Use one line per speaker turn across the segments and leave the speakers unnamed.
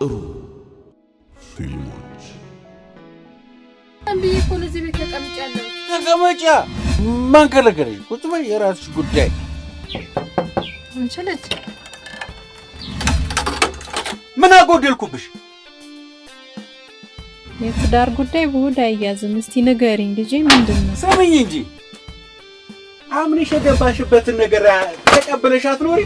ጥሩ ፊልሞች
አንብዬ እኮ ለዚህ ቤት ተቀምጫለሁ።
ተቀመጫ ማን ከለከለሽ? ቁጭ በይ፣ የራስሽ ጉዳይ።
እንችልት
ምን አጎደልኩብሽ?
የትዳር ጉዳይ በሆድ አይያዝም። እስቲ ንገሪኝ ልጄ፣ ምንድነው?
ስሚኝ እንጂ አምነሽ የገባሽበትን ነገር ተቀበለሽ አትኖሪ?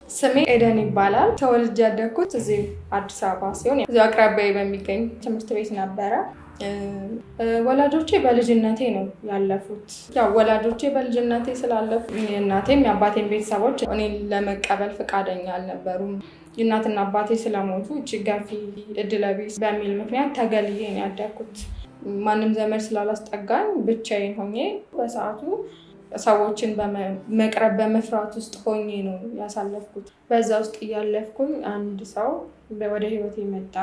ስሜ ኤደን ይባላል። ተወልጄ ያደግኩት እዚህ አዲስ አበባ ሲሆን እዚህ አቅራቢያዬ በሚገኝ ትምህርት ቤት ነበረ። ወላጆቼ በልጅነቴ ነው ያለፉት። ያው ወላጆቼ በልጅነቴ ስላለፉ እናቴም የአባቴም ቤተሰቦች እኔን ለመቀበል ፈቃደኛ አልነበሩም። እናትና አባቴ ስለሞቱ ችጋፊ እድለቢስ በሚል ምክንያት ተገልዬ ነው ያደግኩት። ማንም ዘመድ ስላላስጠጋኝ ብቻዬን ሆኜ በሰዓቱ ሰዎችን በመቅረብ በመፍራት ውስጥ ሆኜ ነው ያሳለፍኩት። በዛ ውስጥ እያለፍኩኝ አንድ ሰው ወደ ህይወቴ መጣ።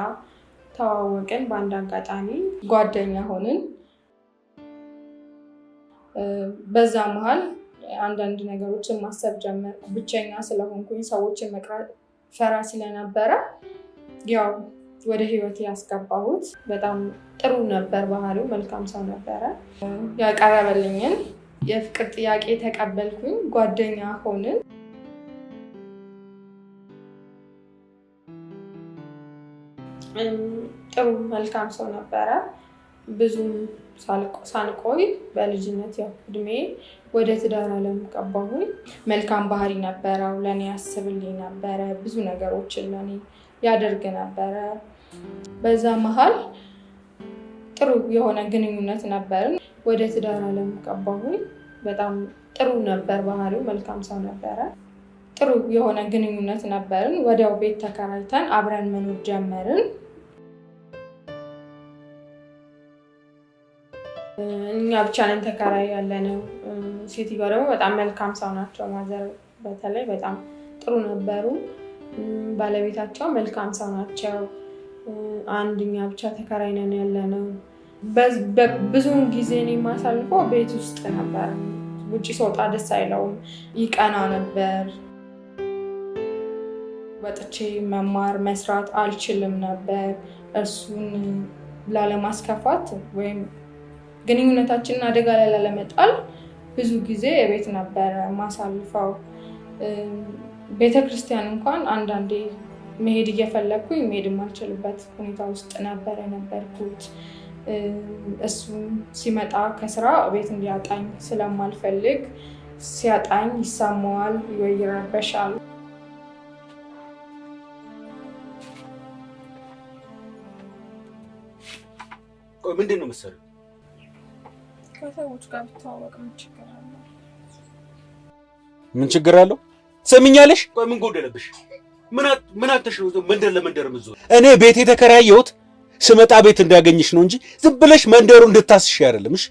ተዋወቅን። በአንድ አጋጣሚ ጓደኛ ሆንን። በዛ መሀል አንዳንድ ነገሮችን ማሰብ ጀመርኩ። ብቸኛ ስለሆንኩኝ ሰዎችን መቅረብ ፈራ ስለነበረ ያው ወደ ህይወቴ ያስገባሁት። በጣም ጥሩ ነበር ባህሪው፣ መልካም ሰው ነበረ። ያቀረበልኝን የፍቅር ጥያቄ ተቀበልኩኝ። ጓደኛ ሆንን። ጥሩ መልካም ሰው ነበረ። ብዙም ሳልቆይ በልጅነት ያው እድሜ ወደ ትዳር ዓለም ገባሁኝ። መልካም ባህሪ ነበረው። ለእኔ ያስብልኝ ነበረ። ብዙ ነገሮችን ለእኔ ያደርግ ነበረ። በዛ መሀል ጥሩ የሆነ ግንኙነት ነበርን። ወደ ትዳር ዓለም ገባሁኝ። በጣም ጥሩ ነበር ባህሪው፣ መልካም ሰው ነበረ። ጥሩ የሆነ ግንኙነት ነበርን። ወዲያው ቤት ተከራይተን አብረን መኖር ጀመርን። እኛ ብቻ ነን ተከራይ ያለነው። ሴትዮዋ ደግሞ በጣም መልካም ሰው ናቸው። ማዘር በተለይ በጣም ጥሩ ነበሩ። ባለቤታቸው መልካም ሰው ናቸው። አንድኛ ብቻ ተከራይ ነን ያለነው። ብዙውን ጊዜ እኔ የማሳልፈው ቤት ውስጥ ነበር። ውጭ ስወጣ ደስ አይለውም፣ ይቀና ነበር። ወጥቼ መማር መስራት አልችልም ነበር። እሱን ላለማስከፋት ወይም ግንኙነታችንን አደጋ ላይ ላለመጣል ብዙ ጊዜ የቤት ነበረ ማሳልፈው። ቤተክርስቲያን እንኳን አንዳንዴ መሄድ እየፈለግኩኝ መሄድ የማልችልበት ሁኔታ ውስጥ ነበር የነበርኩት። እሱም ሲመጣ ከስራ ቤት እንዲያጣኝ ስለማልፈልግ ሲያጣኝ ይሰማዋል ወይ ይረበሻል።
ምንድን ነው መሰለኝ
ከሰዎች ጋር ብትዋወቅ ምን ችግር አለው?
ምን ችግር አለው? ትሰሚኛለሽ? ምን ጎደለብሽ? ምን አተሽ ነው መንደር ለመንደር ምዞር? እኔ ቤት የተከራየሁት ስመጣ ቤት እንዳገኝሽ ነው እንጂ ዝም ብለሽ መንደሩ እንድታስሽ አይደለም። እሺ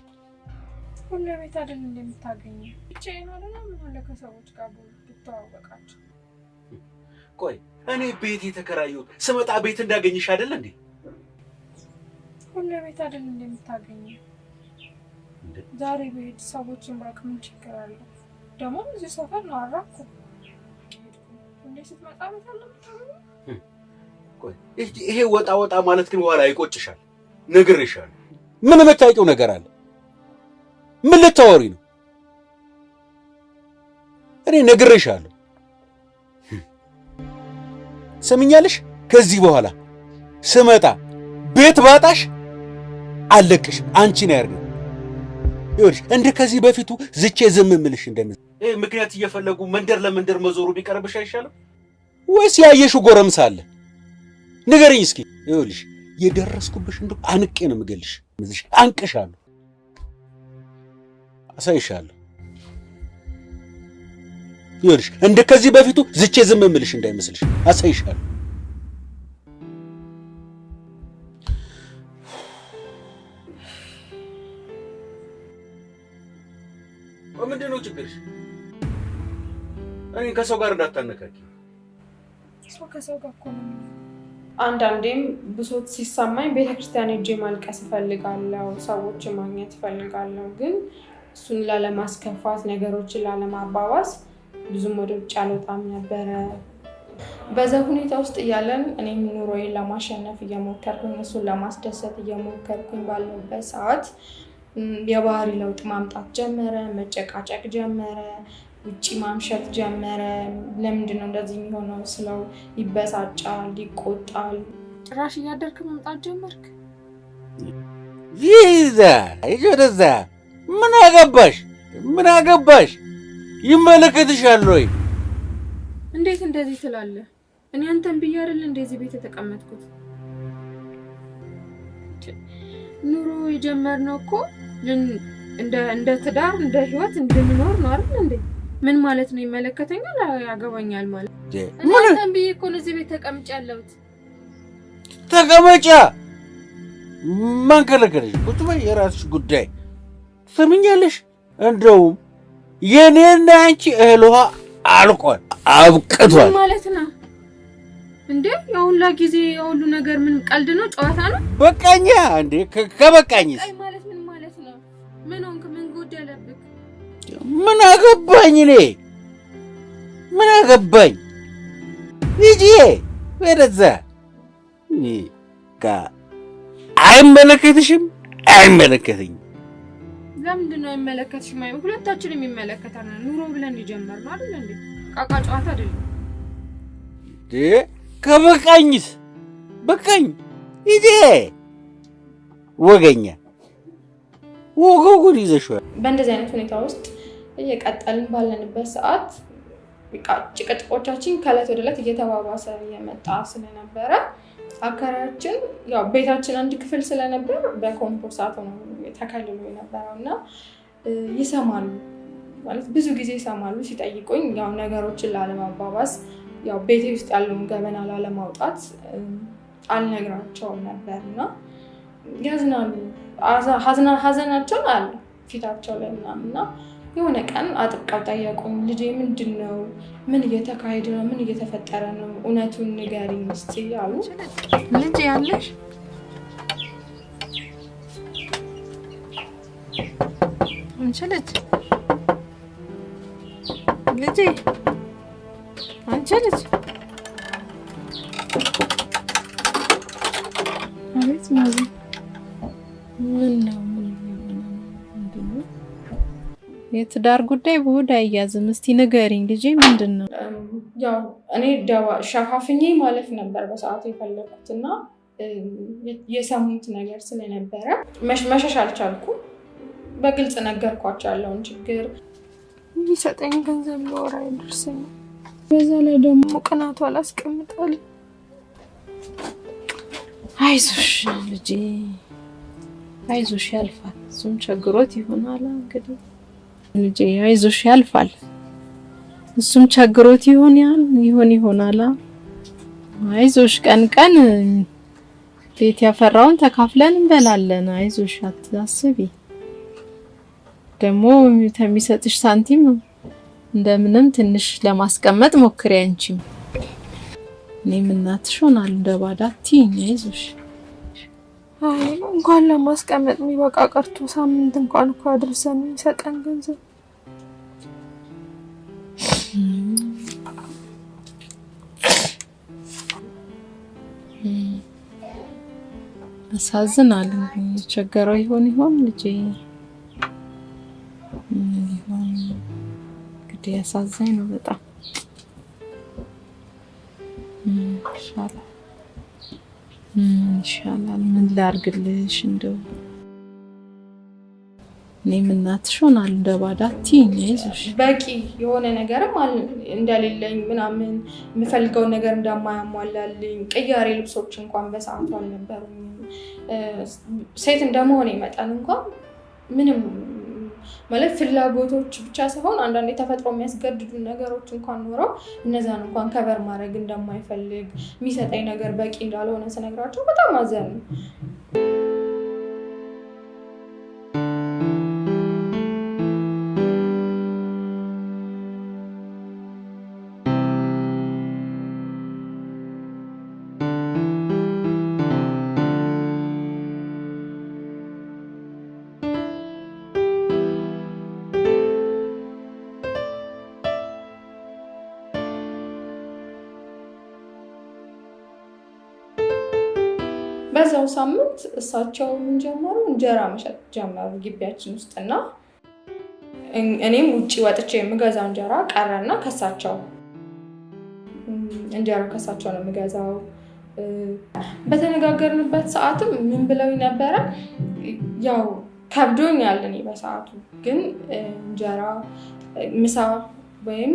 ሁሉ ቤት አይደል እንደምታገኘው? ብቻዬን አይደል? ምን አለ ከሰዎች ጋር ብትዋወቃቸው?
ቆይ እኔ ቤት የተከራየሁት ስመጣ ቤት እንዳገኝሽ አይደል እንዴ?
ሁሉ ቤት አይደል እንደምታገኘው? ዛሬ ቤት ሰዎችን ባክ ምን ችግር አለው? ደግሞ እዚህ ሰፈር ነው አራኩ እንዴ ስትመጣ ቤት አለምታገኘው?
ቆይ ይሄ ወጣ ማለት ግን በኋላ ይቆጭሻል። ነግሬሻለሁ። ምን የምታውቂው ነገር አለ? ምን ልታወሪ ነው? እኔ ነግሬሻለሁ። ሰምኛለሽ? ከዚህ በኋላ ስመጣ ቤት ባጣሽ አለቅሽ። አንቺ ነው ያርገው። ይኸውልሽ እንደ ከዚህ በፊቱ ዝቼ ዝም ምልሽ እንደምን ምክንያት እየፈለጉ መንደር ለመንደር መዞሩ ቢቀርብሽ አይሻልም? ወይስ ያየሽው ጎረምሳ አለ? ንገረኝ እስኪ። ይኸውልሽ የደረስኩብሽ እንደው አንቄ ነው የምገልሽ። አንቅሻለሁ። አሳይሻለሁ። ይኸውልሽ እንደ ከዚህ በፊቱ ዝቼ ዝም እምልሽ እንዳይመስልሽ አሳይሻለሁ። ምንድን ነው ችግርሽ? እኔ ከሰው ጋር እንዳታነካኪ።
ሰው ከሰው ጋር እኮ ነው። አንዳንዴም ብሶት ሲሰማኝ ቤተክርስቲያን ሄጄ ማልቀስ እፈልጋለሁ፣ ሰዎችን ማግኘት እፈልጋለሁ። ግን እሱን ላለማስከፋት ነገሮችን ላለማባባስ ብዙም ወደ ውጭ አልወጣም ነበረ። በዛ ሁኔታ ውስጥ እያለን እኔም ኑሮዬን ለማሸነፍ እየሞከርኩኝ እሱን ለማስደሰት እየሞከርኩኝ ባለበት ሰዓት የባህሪ ለውጥ ማምጣት ጀመረ፣ መጨቃጨቅ ጀመረ፣ ውጪ ማምሸት ጀመረ። ለምንድን ነው እንደዚህ የሚሆነው ስለው ይበሳጫል፣ ይቆጣል። ጭራሽ እያደርክ መምጣት ጀመርክ።
ይዛ ይወደዛ ምን አገባሽ? ምን አገባሽ? ይመለከትሻል ወይ?
እንዴት እንደዚህ ትላለህ? እኔ አንተን ብዬ አይደል እንደዚህ ቤት የተቀመጥኩት? ኑሮ የጀመርነው እኮ እንደ ትዳር እንደ ህይወት እንድንኖር ነው አይደል እንዴ? ምን ማለት ነው? ይመለከተኛል፣ ያገባኛል ማለት እኔ አንተን ብዬ እኮ እዚህ ቤት ተቀምጫለሁት።
ተቀመጫ ማን ከለከለሽ? ቁጭ በይ፣ የራስሽ ጉዳይ። ትሰምኛለሽ? እንደውም የኔና አንቺ እህል ውሃ አልቋል፣ አብቅቷል
ማለት ነው እንዴ? የሁላ ጊዜ የሁሉ ነገር ምን ቀልድ ነው? ጨዋታ ነው?
በቃኛ እንዴ? ከበቃኝስ
ማለት ምን ማለት ነው? ምን ሆንክ? ምን ጎደለብክ?
ምን አገባኝ እኔ? ምን አገባኝ? ልጄ ወደዛ አይመለከትሽም፣ አይመለከተኝም።
ለምንድን ነው አይመለከትሽም? ሁለታችንም ይመለከታል። ኑሮ ብለን የጀመርነው አይደል እንዴ? ቃቃ ጨዋታ አይደለም።
ከበቃኝስ በቃኝ። ልጄ ወገኛ ወገጉን ይዘሽዋል።
በእንደዚህ አይነት ሁኔታ ውስጥ እየቀጠልን ባለንበት ሰዓት ጭቅጭቆቻችን ከዕለት ወደ ዕለት እየተባባሰ እየመጣ ስለነበረ አከራያችን ያው ቤታችን አንድ ክፍል ስለነበር በኮምፖርሳት ነው ተከልሎ የነበረው እና ይሰማሉ ማለት ብዙ ጊዜ ይሰማሉ። ሲጠይቁኝ ያው ነገሮችን ላለማባባስ ያው ቤቴ ውስጥ ያለውን ገበና ላለማውጣት አልነግራቸውም ነበርና ያዝናሉ። ሀዘናቸውን አለ ፊታቸው ላይ ምናምንና የሆነ ቀን አጥብቀው ጠየቁኝ። ልጄ ምንድን ነው? ምን እየተካሄደ ነው? ምን እየተፈጠረ ነው? እውነቱን ንገሪኝ እስኪ አሉ። ልጄ ያለሽ አንቺ ልጅ ልጄ አንቺ ልጅ አቤት ማዚ ምን ነው? የትዳር ጉዳይ በሆድ አይያዝም። እስቲ ንገሪኝ ልጄ ምንድን ነው? ያው እኔ ሸፋፍኜ ማለፍ ነበር በሰዓቱ የፈለኩትና የሰሙት ነገር ስለነበረ መሸሽ አልቻልኩም። በግልጽ ነገርኳቸው ያለውን ችግር። የሚሰጠኝ ገንዘብ ለወር አይደርስም። በዛ ላይ ደግሞ ቅናቱ አላስቀምጣል። አይዞሽ ልጄ አይዞሽ ያልፋል። እሱም ቸግሮት ይሆናል እንግዲህ ልጄ አይዞሽ ያልፋል። እሱም ቸግሮት ይሆናል። አይዞሽ ቀን ቀን ቤት ያፈራውን ተካፍለን እንበላለን። አይዞሽ አትአስቢ። ደግሞ የሚሰጥሽ ሳንቲም እንደምንም ትንሽ ለማስቀመጥ ሞክሪ አንቺም። እኔም እናትሽ ሆናለሁ እንደባዳ አትይኝ። አይዞሽ አይ እንኳን ለማስቀመጥ የሚበቃ ቀርቶ ሳምንት እንኳን እኮ አድርሰን የሚሰጠን ገንዘብ አሳዝናል። ቸገረው ይሆን ልጄ? እንግዲህ ያሳዝናል ነው በጣም ይሻላል። ምን ላድርግልሽ? እንደው እኔም እናትሽ ሆናለሁ እንደባዳ አትይኝ። አይዞሽ በቂ የሆነ ነገርም እንደሌለኝ ምናምን የምፈልገውን ነገር እንደማያሟላልኝ ቅያሬ ልብሶች እንኳን በሰዓቱ አልነበሩኝም። ሴት እንደመሆኔ መጠን እንኳን ምንም ማለት ፍላጎቶች ብቻ ሳይሆን አንዳንዴ ተፈጥሮ የሚያስገድዱ ነገሮች እንኳን ኖረው እነዛን እንኳን ከበር ማድረግ እንደማይፈልግ የሚሰጠኝ ነገር በቂ እንዳልሆነ ስነግራቸው በጣም አዘኑ። በዛው ሳምንት እሳቸው ምን ጀመሩ? እንጀራ መሸጥ ጀመሩ ግቢያችን ውስጥና እኔም ውጪ ወጥቼ የምገዛው እንጀራ ቀረና ከሳቸው እንጀራ ከሳቸው ነው የምገዛው። በተነጋገርንበት ሰዓትም ምን ብለው ነበረ? ያው ከብዶኛል እኔ በሰዓቱ ግን እንጀራ ምሳ ወይም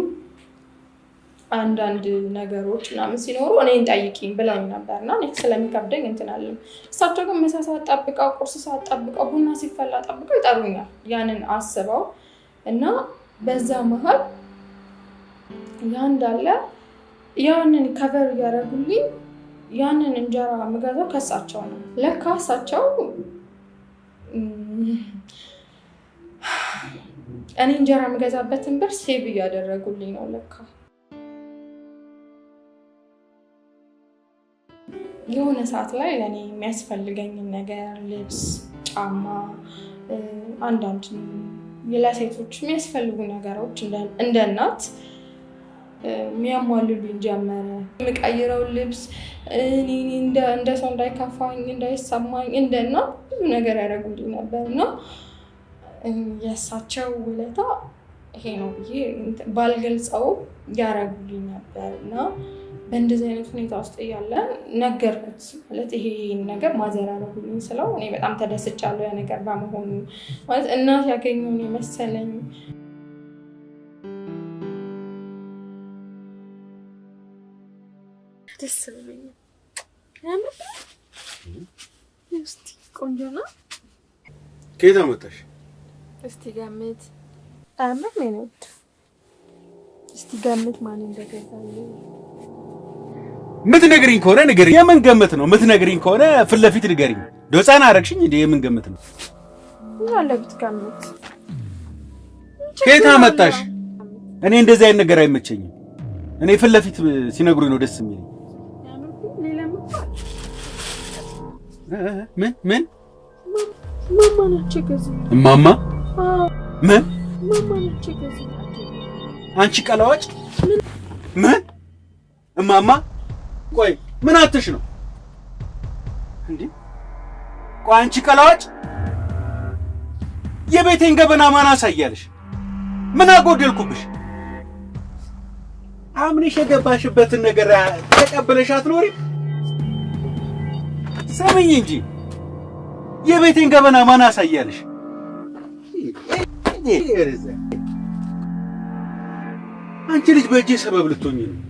አንዳንድ ነገሮች ምናምን ሲኖሩ እኔን ጠይቂኝ ብለው ነበርና እኔ ስለሚከብደኝ እንትን አለም። እሳቸው ግን ምሳ ሰዓት ጠብቀው ቁርስ ሰዓት ጠብቀው ቡና ሲፈላ ጠብቀው ይጠሩኛል ያንን አስበው እና በዛ መሀል ያ እንዳለ ያንን ከቨር እያደረጉልኝ ያንን እንጀራ የምገዛው ከሳቸው ነው። ለካ እሳቸው እኔ እንጀራ የምገዛበትን ብር ሴቭ እያደረጉልኝ ነው ለካ። የሆነ ሰዓት ላይ ለኔ የሚያስፈልገኝን ነገር ልብስ፣ ጫማ፣ አንዳንድ ለሴቶች የሚያስፈልጉ ነገሮች እንደ እናት የሚያሟሉልኝ ጀመረ። የምቀይረው ልብስ እንደ ሰው እንዳይከፋኝ እንዳይሰማኝ እንደ እናት ብዙ ነገር ያደርጉልኝ ነበር እና የእሳቸው ውለታ ይሄ ነው ብዬ ባልገልጸው ያደርጉልኝ ነበር እና በእንደዚህ አይነት ሁኔታ ውስጥ እያለ ነገርኩት። ማለት ይሄ ነገር ማዘር ያደረጉልኝ ስለው እኔ በጣም ተደስቻለሁ ያ ነገር በመሆኑ። ማለት እናት ያገኘውን የመሰለኝ ደስ ብሎኛል። እስቲ ቆንጆ ነው።
ከየት አመጣሽ?
እስቲ ገምት። አመት ነው። እስቲ ገምት ማን እንደገዛልኝ።
ምትነግሪኝ ከሆነ ንገሪኝ። የምን ገምት ነው? ምትነግሪኝ ከሆነ ፊት ለፊት ንገሪኝ። ዶፃና አረግሽኝ እንዴ? የምን ገምት ነው?
ያለ ብትገምት።
ከየት አመጣሽ? እኔ እንደዚህ አይነት ነገር አይመቸኝም። እኔ ፊት ለፊት ሲነግሩኝ ነው ደስ የሚለኝ። ምን
ማማ ናቸው ገዝኝ።
ማማ ምን
ማማ ናቸው ገዝኝ።
አንቺ ቀላዋጭ ምን እማማ ቆይ ምን አትሽ ነው እንዴ? ቆይ አንቺ ቀላዋጭ የቤቴን ገበና ማን አሳያለሽ? ምን አጎደልኩብሽ? አምነሽ የገባሽበትን ነገር ተቀበለሽ አትኖሪ? ሰምኝ እንጂ የቤቴን ገበና ማን አሳያለሽ? አንቺ ልጅ በእጄ ሰበብ ልትሆኚ ነው።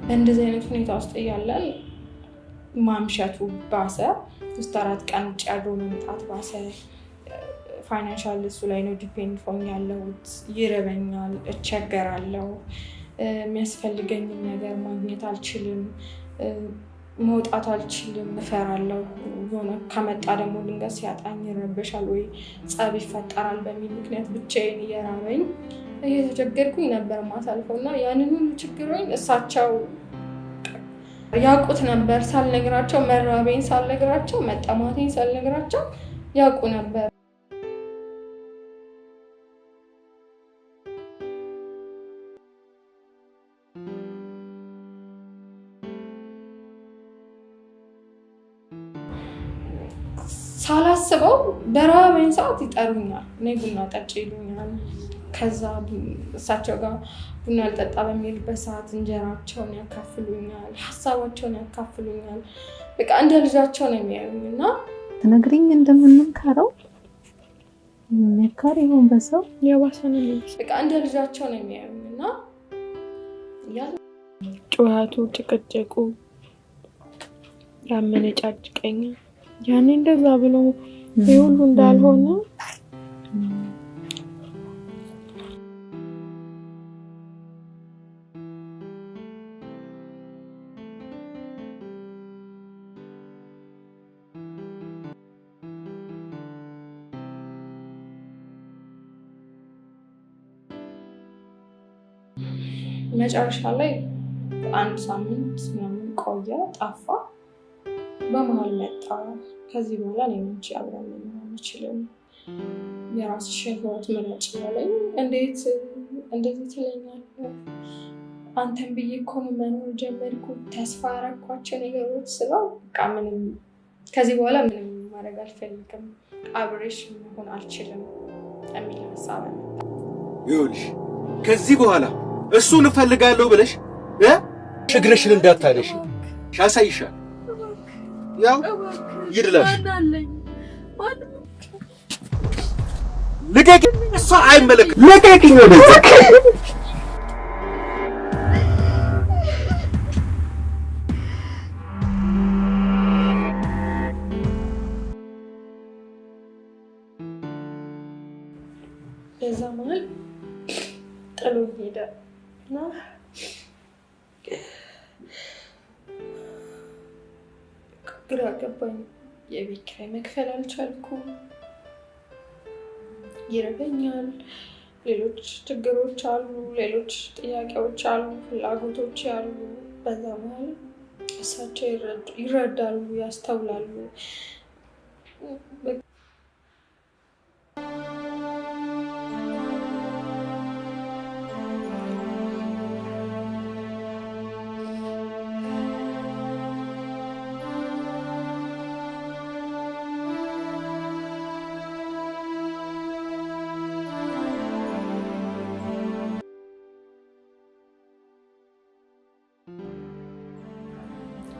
በእንደዚህ አይነት ሁኔታ ውስጥ እያለን ማምሸቱ ባሰ። 3-4 ቀን ውጭ ያለው መምጣት ባሰ። ፋይናንሻል እሱ ላይ ነው ዲፔንድ ሆኜ ያለሁት። ይረበኛል፣ እቸገራለሁ፣ የሚያስፈልገኝን ነገር ማግኘት አልችልም፣ መውጣት አልችልም፣ እፈራለሁ። የሆነ ከመጣ ደግሞ ድንገት ሲያጣኝ ይረበሻል ወይ ጸብ ይፈጠራል በሚል ምክንያት ብቻዬን እየራበኝ እየተቸገርኩኝ ነበር ማሳልፈው እና ያንን ሁሉ ችግሮኝ እሳቸው ያውቁት ነበር። ሳልነግራቸው መራቤን ሳልነግራቸው መጠማቴን ሳልነግራቸው ያውቁ ነበር። ሳላስበው በራበኝ ሰዓት ይጠሩኛል። እኔ ቡና ጠጪ ይሉኛል። ከዛ እሳቸው ጋር ቡና ልጠጣ በሚልበት ሰዓት እንጀራቸውን ያካፍሉኛል፣ ሀሳባቸውን ያካፍሉኛል። በቃ እንደ ልጃቸው ነው የሚያዩኝ እና
ትነግሪኝ እንደምንካረው መካሪ ይሁን በሰው
ያባሰነ በቃ እንደ ልጃቸው ነው የሚያዩኝ እና ጩኸቱ ጭቅጭቁ ያመነጫጭቀኛል። ያኔ እንደዛ ብሎ ይሁሉ እንዳልሆነ መጨረሻ ላይ አንድ ሳምንት ምናምን ቆየ፣ ጠፋ። በመሀል መጣ። ከዚህ በኋላ እኔ አንቺ አብረን መኖር አንችልም፣ የራስሽን ህይወት ምረጭ ያለኝ። እንዴት እንደዚህ ትለኛለህ? አንተን ብዬ እኮ ነው መኖር ጀመርኩት፣ ተስፋ ያረኳቸው ነገሮች ስለው በቃ ምንም ከዚህ በኋላ ምንም ማድረግ አልፈልግም፣ አብሬሽ መሆን አልችልም የሚል ሀሳብ ነው።
ይኸውልሽ ከዚህ በኋላ እሱን እፈልጋለሁ ብለሽ ችግርሽን እንዳታነሺ ያሳይሻል። ያው ይድላሽ ልቀቂ። እሷ አይመለከት ልቀቂኝ። ወደዛ
በዛ መሀል ጥሎ ሄደ እና ግራ ገባኝ። የቤት ኪራይ መክፈል አልቻልኩም፣ ይርበኛል፣ ሌሎች ችግሮች አሉ፣ ሌሎች ጥያቄዎች አሉ፣ ፍላጎቶች አሉ። በዛ መሀል እሳቸው ይረዳሉ፣ ያስተውላሉ።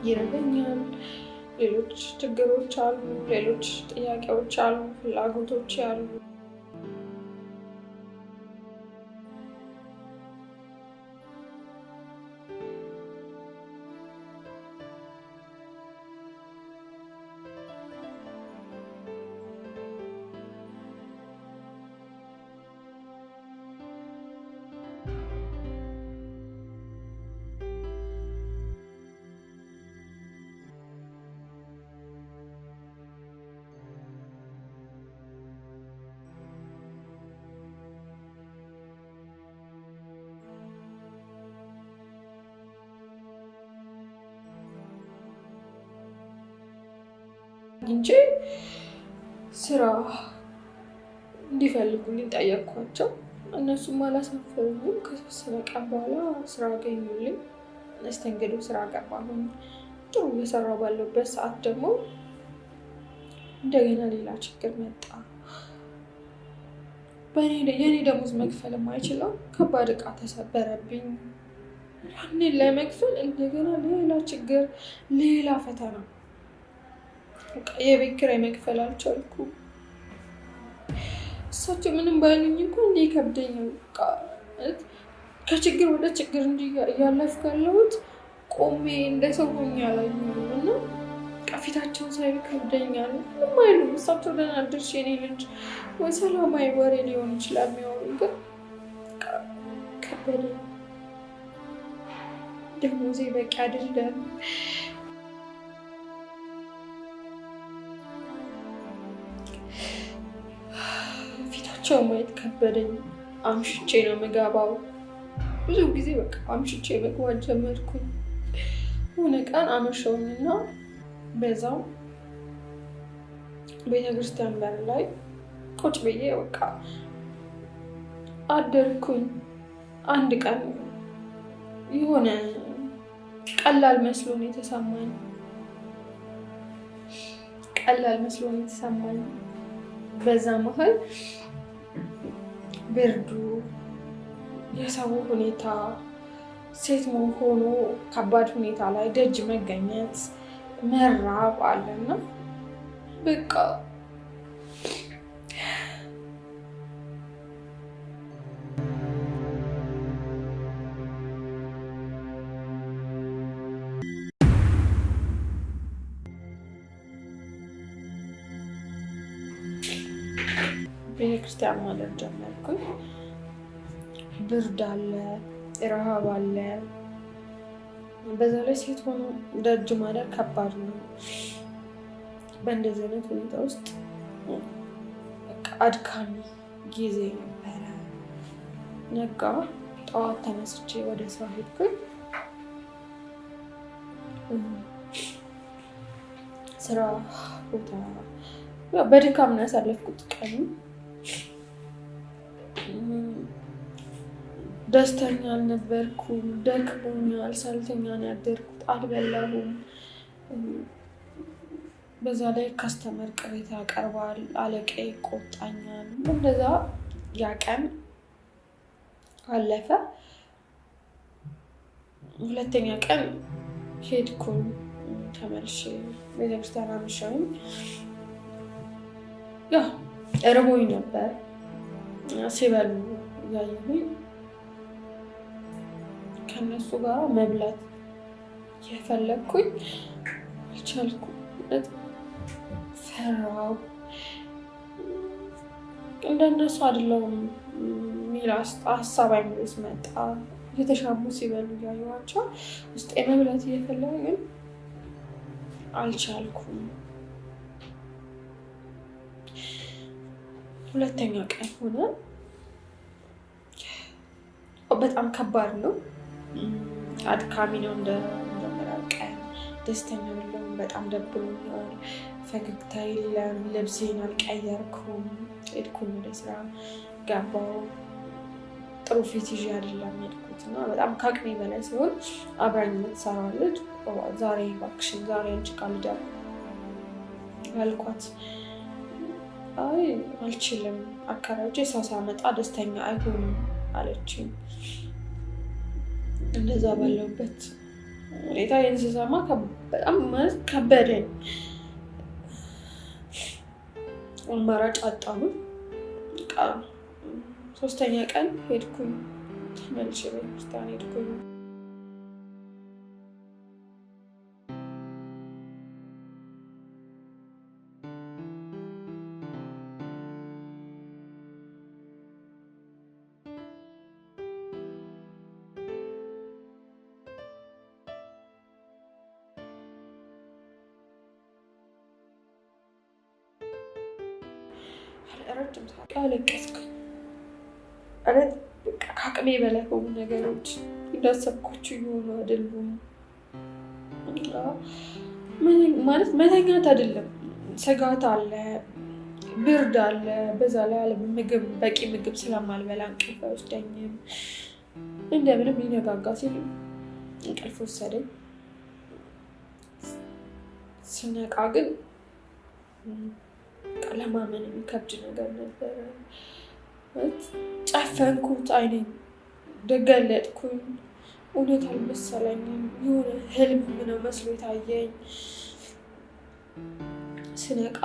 ይረበኛል፣ ሌሎች ችግሮች አሉ፣ ሌሎች ጥያቄዎች አሉ፣ ፍላጎቶች አሉ። እንጂ ስራ እንዲፈልጉልኝ ጠየቅኳቸው። እነሱም አላሳፈሩኝም። ከተወሰነ ቀን በኋላ ስራ አገኙልኝ። መስተንግዶ ስራ ገባሁኝ። ጥሩ እየሰራሁ ባለሁበት ሰዓት ደግሞ እንደገና ሌላ ችግር መጣ። የኔ ደሞዝ መክፈል የማይችለው ከባድ እቃ ተሰበረብኝ። ያንን ለመክፈል እንደገና ሌላ ችግር፣ ሌላ ፈተና። የቤት ኪራይ መክፈል አልቻልኩም። እሳቸው ምንም ባይሉኝ እንኳን እንዲህ ይከብደኛል። ከችግር ወደ ችግር እንዲህ እያለፍኩ ያለሁት ቆሜ እንደ ሰው ሆኜ አላየሁም እና ፊታቸውን ሳይ ይከብደኛል። ምንም አይሉም እሳቸው። ደህና አደርሽ የኔ ልጅ ወይ ሰላማዊ ወሬ ሊሆን ይችላል የሚያወሩኝ፣ ግን ከበደኝ። ደሞዜ በቂ አይደለም። ፊታቸው ማየት ከበደኝ። አምሽቼ ነው የምገባው። ብዙ ጊዜ በቃ አምሽቼ መግባት ጀመርኩኝ። ሆነ ቀን አመሸውኝና በዛው ቤተክርስቲያን በር ላይ ቁጭ ብዬ በቃ አደርኩኝ። አንድ ቀን የሆነ ቀላል መስሎን የተሰማኝ በዛ መሀል ብርዱ፣ የሰው ሁኔታ፣ ሴት መሆኑ ከባድ ሁኔታ ላይ ደጅ መገኘት፣ መራብ አለና በቃ ቤተክርስቲያን ማለት ጀመርኩኝ። ብርድ አለ፣ ረሃብ አለ። በዛ ላይ ሴት ሆኖ ደጅ ማደር ከባድ ነው። በእንደዚህ አይነት ሁኔታ ውስጥ አድካሚ ጊዜ ነበረ። ነጋ፣ ጠዋት ተነስቼ ወደ ስራ ሄድኩኝ። ስራ ቦታ በድካም ነው ያሳለፍኩት ቀኑ። ደስተኛ አልነበርኩም። ደክሞኛል። ሳልተኛ ነው ያደርኩት። አልበላሁም። በዛ ላይ ካስተመር ቅሬታ ያቀርባል፣ አለቃዬ ይቆጣኛል። እንደዛ ያ ቀን አለፈ። ሁለተኛ ቀን ሄድኩኝ ተመልሼ ቤተክርስቲያን አመሻሁኝ። ያ እርቦኝ ነበር። ሲበሉ እያየሁኝ ከነሱ ጋር መብላት የፈለግኩኝ አልቻልኩም። ፈራው። እንደነሱ አይደለሁም የሚል ሀሳብ አይምሮዬ ውስጥ መጣ። እየተሻሙ ሲበሉ እያየኋቸው ውስጤ መብላት እየፈለገ ግን አልቻልኩም። ሁለተኛ ቀን ሆነ። በጣም ከባድ ነው፣ አድካሚ ነው። እንደመጀመሪያው ቀን ደስተኛ አይደለሁም። በጣም ደብሮኛል። ፈገግታ የለም። ልብሴን አልቀየርኩም። ሄድኩኝ ወደ ስራ ገባሁ። ጥሩ ፊት ይዤ አይደለም ሄድኩት እና በጣም ከአቅሜ በላይ ሲሆን አብራኝ የምትሰራው ልጅ ዛሬ እባክሽን ዛሬ አንቺ ጋር ልደር አልኳት። አይ አልችልም፣ አካባቢዎቼ ሰው ሳመጣ ደስተኛ አይሆንም አለችኝ። እንደዛ ባለሁበት ሁኔታ ይህን ስሰማ በጣም ማለት ከበደኝ። አማራጭ አጣሁኝ። ሶስተኛ ቀን ሄድኩኝ ተመልሼ ቤተክርስቲያን ሄድኩኝ። ረጅም ሰዓት አለቀስኩኝ። ከአቅሜ በላይ ሆኑ ነገሮች። እንዳሰብኳቸው እየሆኑ አይደሉም። ማለት መተኛት አይደለም፣ ስጋት አለ፣ ብርድ አለ። በዛ ላይ ምግብ በቂ ምግብ ስለማልበላ እንቅልፍ አይወስደኝም። እንደምንም ሊነጋጋ ሲል እንቅልፍ ወሰደኝ። ስነቃ ግን ለማመን የሚከብድ ነገር ነበረ። ጨፈንኩት፣ አይኔን ደገለጥኩኝ። እውነት አልመሰለኝም። የሆነ ህልም ነው መስሎ የታየኝ። ስነቃ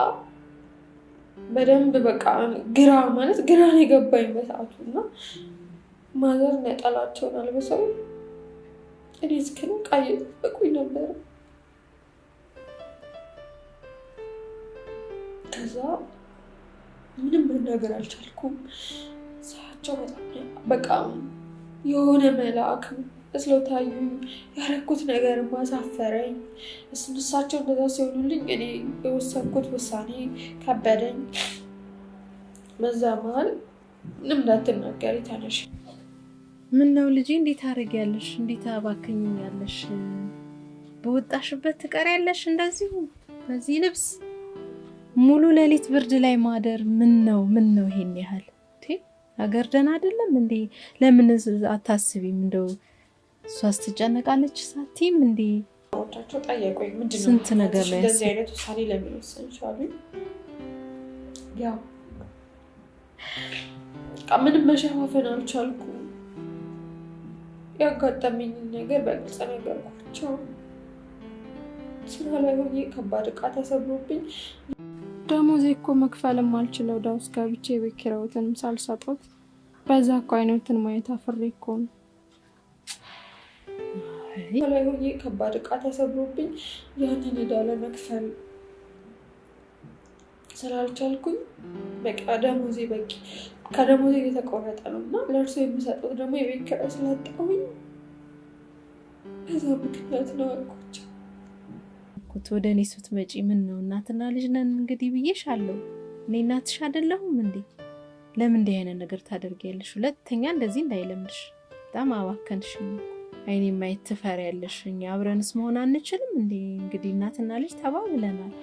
በደንብ በቃ ግራ ነው የገባኝ በሰዓቱ እና ማዘር ነጠላቸውን አልብሰው እኔ እስክነቃ እየጠበቁኝ ነበረ። ከዛ ምንም መናገር አልቻልኩም። ሳያቸው በቃ የሆነ መልአክ መስለው ታዩኝ። ያደረኩት ነገር ማሳፈረኝ። እሳቸው እንደዛ ሲሆኑልኝ እኔ የወሰንኩት ውሳኔ ከበደኝ። በዛ መሀል ምንም እንዳትናገሪ ተነሽ።
ምን ነው ልጄ እንዴት አደርጊያለሽ? እንዴት አባክኝኛለሽ? በወጣሽበት ትቀሪያለሽ እንደዚሁ በዚህ ልብስ ሙሉ ሌሊት ብርድ ላይ ማደር ምን ነው ይሄን ያህል? ሀገር ደህና አይደለም እንዴ? ለምን አታስቢም? እንደው እሷስ ትጨነቃለች ሳቲም እንዴ?
ወጣቸው ጠየቁኝ። ምንድነው
ስንት ነገር ላይ
እንደዚህ አይነት ውሳኔ ለምን ወሰንሻሉ? ያው ምንም መሸፋፈን አልቻልኩም። ያጋጠመኝ ነገር በግልጽ ነገርኳቸው። ስራ ላይ ሆኜ ከባድ ዕቃ ተሰብሮብኝ ደሞዜ እኮ መክፈልም አልችለው ዕዳ ውስጥ ገብቼ የቤት ኪራዩንም ሳልሰጡት በዛ እኮ አይነትን ማየት አፍሬ እኮ ነው። ላይ ሆኜ ከባድ ዕቃ ተሰብሮብኝ ያንን ዕዳ ለመክፈል ስላልቻልኩኝ በቃ ደሞዜ በቂ ከደሞዜ እየተቆረጠ ነው እና ለእርሱ የሚሰጡት ደግሞ የቤት ኪራይ ስላጣሁኝ በዛ ምክንያት ነው አልኳቸው።
ወደ እኔ ስትመጪ ምን ነው እናትና ልጅ ነን እንግዲህ ብዬሻለሁ። እኔ እናትሽ አይደለሁም እንዴ? ለምን እንዲህ አይነት ነገር ታደርጊያለሽ? ሁለተኛ እንደዚህ እንዳይለምድሽ። በጣም አባከንሽኝ። አይኔ ማየት ትፈሪያለሽ። እኛ አብረንስ መሆን አንችልም እንዴ? እንግዲህ እናትና ልጅ ተባብለናል።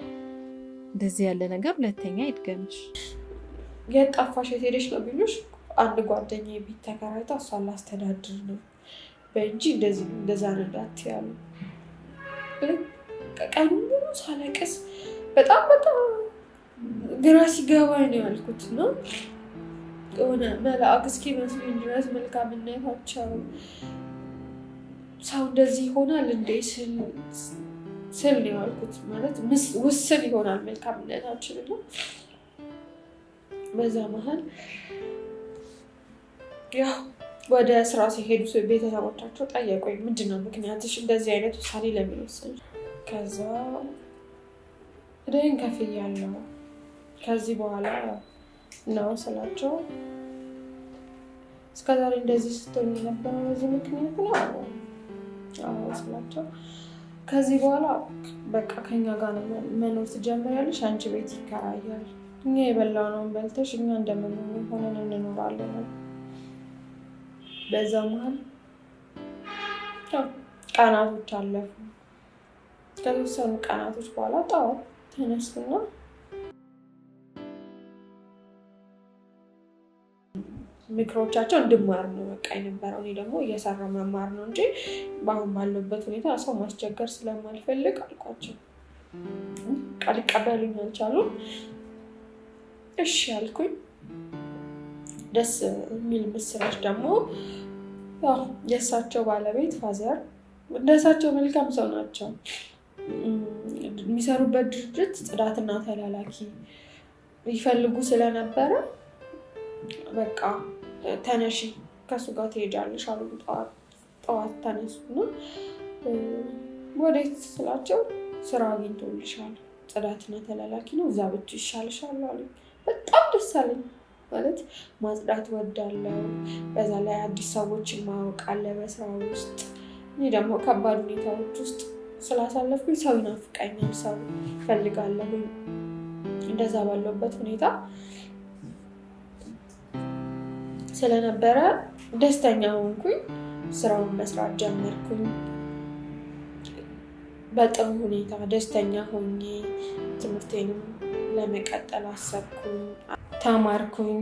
እንደዚህ ያለ ነገር ሁለተኛ ይድገምሽ።
የት ጠፋሽ የት ሄደሽ ነው ቢሉሽ አንድ ጓደኛዬ ቤት ተከራይታ እሷን ላስተዳድር ነው በእንጂ እንደዛ ረዳት ያሉ ቀኑ ሙሉ ሳለቅስ በጣም ግራ ሲገባኝ ነው ያልኩት ነው የሆነ መልአክ እስኪመስሉኝ ድረስ መልካምነታቸው ሰው እንደዚህ ይሆናል እንዴ ስል ነው ያልኩት። ማለት ውስን ይሆናል መልካምነታችን እና በዛ መሀል ያው ወደ ስራ ሲሄዱ ቤተሰቦቻቸው ጠየቁኝ፣ ምንድነው ምክንያትሽ እንደዚህ አይነት ውሳኔ ለምን ወሰንሽ? ከዛ እኔን ከፍያለሁ ከዚህ በኋላ ነው ስላቸው፣ እስከዛሬ እንደዚህ ስትሆኝ የነበረው በዚህ ምክንያት ነው ስላቸው፣ ከዚህ በኋላ በቃ ከኛ ጋር መኖር ትጀምሪያለሽ፣ አንቺ ቤት ይከራያል፣ እኛ የበላነውን በልተሽ እኛ እንደምንሆን ሆነን እንኖራለን። በዛ መሀል ቀናቶች አለፉ። ከተወሰኑ ቀናቶች በኋላ ጠዋት ተነሱና ምክሮቻቸው እንድማር ነው በቃ የነበረው። እኔ ደግሞ እየሰራ መማር ነው እንጂ በአሁን ባለበት ሁኔታ ሰው ማስቸገር ስለማልፈልግ አልኳቸው። ቃል ሊቀበሉኝ አልቻሉም። እሺ አልኩኝ። ደስ የሚል ምስራች ደግሞ ያው የእሳቸው ባለቤት ፋዘር እንደሳቸው መልካም ሰው ናቸው። የሚሰሩበት ድርጅት ጽዳትና ተላላኪ ይፈልጉ ስለነበረ በቃ ተነሺ ከሱ ጋር ትሄጃለሽ አሉ። ጠዋት ተነሱና ወዴት ስላቸው ስራ አግኝቶልሻል፣ ጽዳትና ተላላኪ ነው፣ እዛ ብቻ ይሻልሻል አሉ። በጣም ደስ አለኝ። ማለት ማጽዳት ወዳለው፣ በዛ ላይ አዲስ ሰዎችን ማወቅ አለ በስራ ውስጥ። እኔ ደግሞ ከባድ ሁኔታዎች ውስጥ ስላሳለፍኩኝ ሰው ይናፍቀኛል፣ ሰው ፈልጋለሁ። እንደዛ ባለበት ሁኔታ ስለነበረ ደስተኛ ሆንኩኝ። ስራውን መስራት ጀመርኩኝ። በጥሩ ሁኔታ ደስተኛ ሆኜ ትምህርቴንም ለመቀጠል አሰብኩኝ። ተማርኩኝ።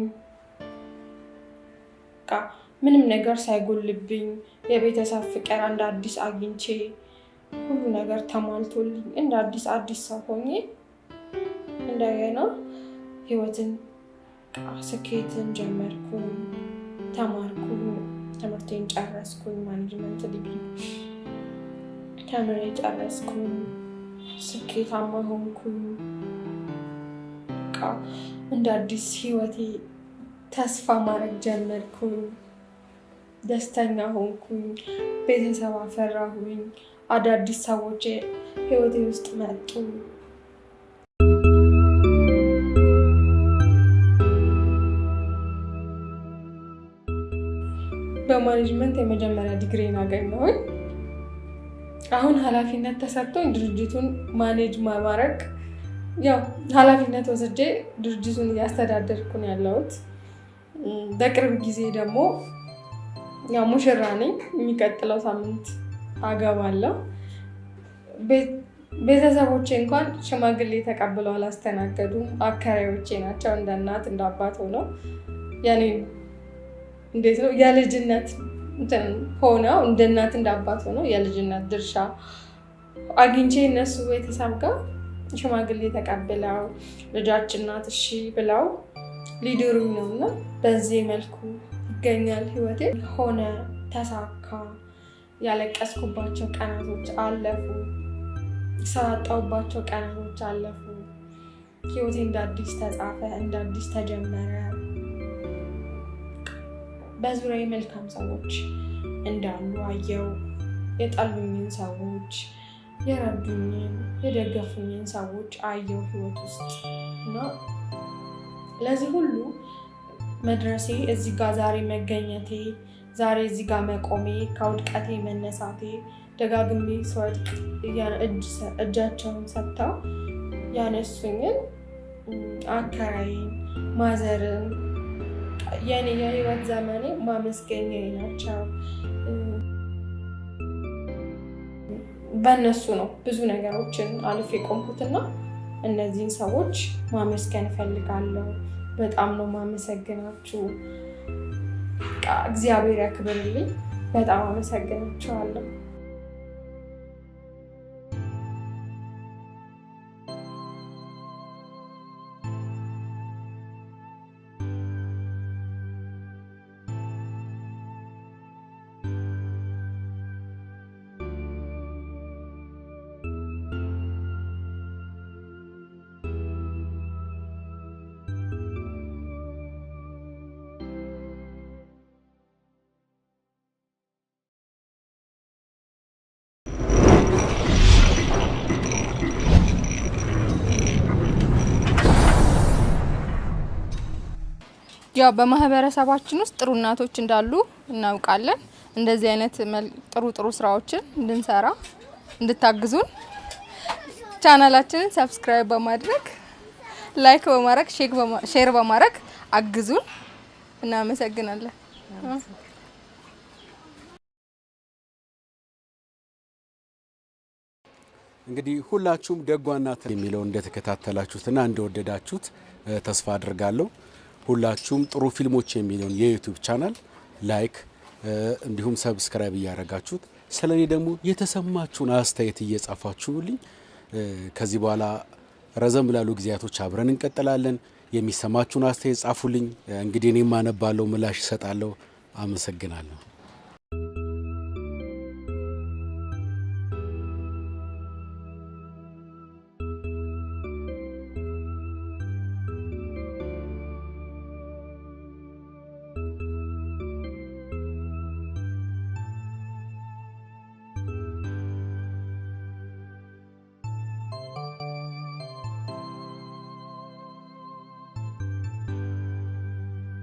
ምንም ነገር ሳይጎልብኝ የቤተሰብ ፍቅር እንደ አዲስ አግኝቼ ሁሉ ነገር ተሟልቶልኝ እንደ አዲስ ሰው ሆኜ እንደገና ህይወትን ስኬትን ጀመርኩኝ። ተማርኩኝ። ትምህርቴን ጨረስኩኝ። ማኔጅመንት ዲግሪ ተምሬ ጨረስኩኝ። ስኬታማ ሆንኩኝ። እንደ አዲስ ህይወቴ ተስፋ ማድረግ ጀመርኩኝ። ደስተኛ ሆንኩኝ። ቤተሰብ አፈራሁኝ። አዳዲስ ሰዎች ህይወቴ ውስጥ መጡ። በማኔጅመንት የመጀመሪያ ዲግሪን አገኘሁኝ። አሁን ኃላፊነት ተሰጥቶኝ ድርጅቱን ማኔጅ ማድረግ ያው ኃላፊነት ወስጄ ድርጅቱን እያስተዳደርኩ ነው ያለሁት። በቅርብ ጊዜ ደግሞ ያው ሙሽራ ነኝ። የሚቀጥለው ሳምንት አገባለሁ። ቤተሰቦቼ እንኳን ሽማግሌ ተቀብለው አላስተናገዱም። አከራዮቼ ናቸው እንደ እናት እንደ አባት ሆነው ያኔ እንዴት ነው የልጅነት ሆነው እንደ እናት እንደ አባት ሆነው የልጅነት ድርሻ አግኝቼ እነሱ ቤተሰብ ጋር ሽማግሌ ተቀብለው ልጃችን ናት እሺ ብለው ሊድሩኝ ነው እና በዚህ መልኩ ይገኛል ህይወቴ። ሆነ ተሳካ። ያለቀስኩባቸው ቀናቶች አለፉ። ሳጣውባቸው ቀናቶች አለፉ። ህይወቴ እንደ አዲስ ተጻፈ፣ እንደ አዲስ ተጀመረ። በዙሪያዬ መልካም ሰዎች እንዳሉ አየው። የጠሉኝን ሰዎች የረዱኝን የደገፉኝን ሰዎች አየው ህይወት ውስጥ እና ለዚህ ሁሉ መድረሴ እዚህ ጋር ዛሬ መገኘቴ ዛሬ እዚህ ጋር መቆሜ ከውድቀቴ መነሳቴ ደጋግሜ ስወድቅ እጃቸውን ሰጥተው ያነሱኝን አከራይን ማዘርን የኔ የህይወት ዘመኔ ማመስገኛዬ ናቸው። በእነሱ ነው ብዙ ነገሮችን አልፌ የቆምኩትና እነዚህን ሰዎች ማመስገን እፈልጋለሁ። በጣም ነው ማመሰግናችሁ። እግዚአብሔር ያክብርልኝ። በጣም አመሰግናችኋለሁ። ያው በማህበረሰባችን ውስጥ ጥሩ እናቶች እንዳሉ እናውቃለን። እንደዚህ አይነት ጥሩ ስራዎችን እንድንሰራ እንድታግዙን ቻናላችንን ሰብስክራይብ በማድረግ ላይክ በማድረግ ሼር በማድረግ አግዙን። እናመሰግናለን።
እንግዲህ ሁላችሁም ደጓ እናት የሚለው እንደተከታተላችሁትና እንደወደዳችሁት ተስፋ አድርጋለሁ። ሁላችሁም ጥሩ ፊልሞች የሚለውን የዩቲዩብ ቻናል ላይክ እንዲሁም ሰብስክራይብ እያደረጋችሁት ስለኔ ደግሞ የተሰማችሁን አስተያየት እየጻፋችሁልኝ ከዚህ በኋላ ረዘም ላሉ ጊዜያቶች አብረን እንቀጥላለን። የሚሰማችሁን አስተያየት ጻፉልኝ። እንግዲህ እኔም አነባለሁ፣ ምላሽ እሰጣለሁ። አመሰግናለሁ።